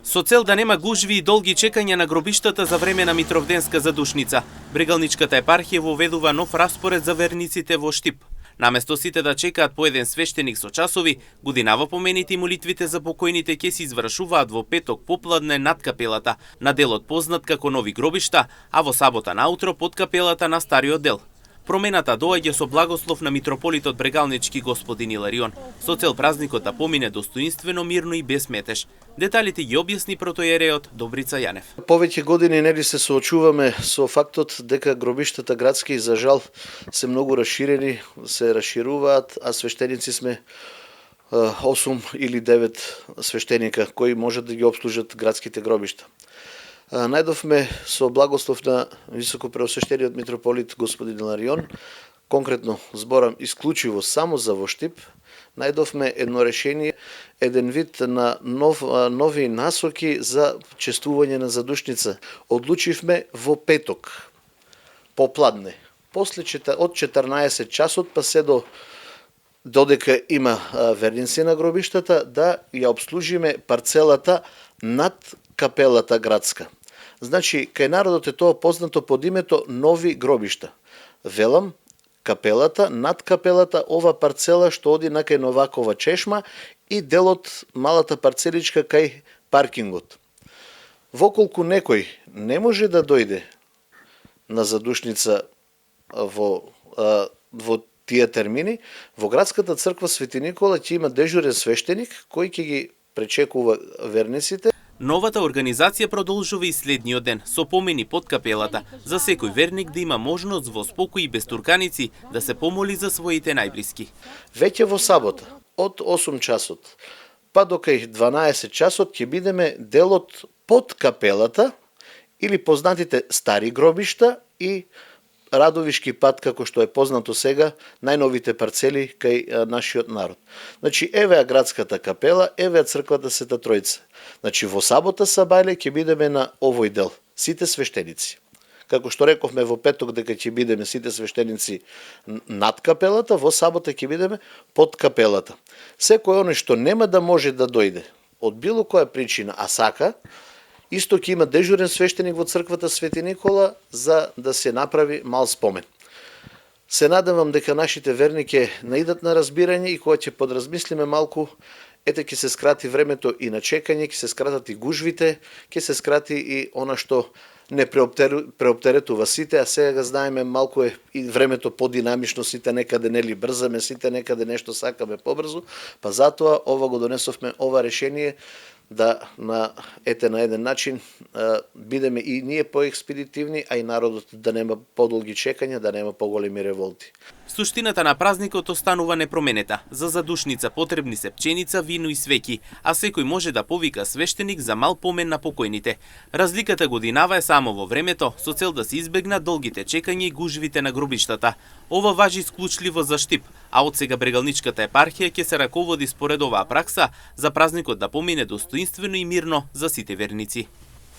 Со цел да нема гужви и долги чекања на гробиштата за време на Митровденска задушница, Брегалничката епархија воведува нов распоред за верниците во Штип. Наместо сите да чекаат по еден свештеник со часови, годинава помените и молитвите за покојните ќе се извршуваат во петок попладне над капелата, на делот познат како Нови гробишта, а во сабота наутро под капелата на Стариот дел. Промената доаѓа со благослов на митрополитот Брегалнички господин Иларион, со цел празникот да помине достоинствено, мирно и без метеж. Деталите ги објасни протоиереот Добрица Јанев. Повеќе години нели се соочуваме со фактот дека гробиштата градски за жал се многу расширени, се расшируваат, а свештеници сме 8 или 9 свештеника кои можат да ги обслужат градските гробишта. Најдовме со благослов на високопреосвештениот митрополит господин Иларион, конкретно зборам исклучиво само за во Штип, најдовме едно решение, еден вид на нови насоки за чествување на задушница. Одлучивме во петок, попладне, после од 14 часот па се додека има верници на гробиштата, да ја обслужиме парцелата над капелата градска. Значи, кај народот е тоа познато под името Нови гробишта. Велам, капелата, над капелата, ова парцела што оди на кај Новакова чешма и делот малата парцеличка кај паркингот. Воколку некој не може да дојде на задушница во тие термини, во градската црква Свети Никола ќе има дежурен свештеник кој ќе ги пречекува верниците. Новата организација продолжува и следниот ден, со помени под капелата, за секој верник да има можност во спокој и без турканици да се помоли за своите најблиски. Веќе во сабота, од 8 часот, па до кај 12 часот ќе бидеме делот под капелата или познатите стари гробишта и Радовишки пат, како што е познато сега, најновите парцели кај нашиот народ. Значи, еве градската капела, еве црквата Света Тројца. Значи, во сабота сабајле ќе бидеме на овој дел, сите свештеници. Како што рековме во петок дека ќе бидеме сите свештеници над капелата, во сабота ќе бидеме под капелата. Секој оној што нема да може да дојде од било која причина, а сака, исто ќе има дежурен свештеник во црквата Свети Никола за да се направи мал спомен. Се надевам дека нашите верни ќе наидат на разбирање и кога ќе подразмислиме малку, ете ќе се скрати времето и на чекање, ќе се скратат и гужвите, ќе се скрати и она што не преоптеретува сите, а сега знаеме малку е и времето подинамично, сите некаде нели брзаме, сите некаде нешто сакаме побрзо, па затоа ова го донесовме ова решение да на еден начин бидеме и ние поекспедитивни, а и народот да нема подолги чекања, да нема поголеми револти. Суштината на празникот останува непроменета. За задушница потребни се пченица, вино и свеќи, а секој може да повика свештеник за мал помен на покојните. Разликата годинава е само во времето, со цел да се избегнат долгите чекања и гужвите на гробиштата. Ова важи исклучливо за Штип, а од сега Брегалничката епархија ќе се раководи според оваа пракса за празникот да помине достоинствено и мирно за сите верници.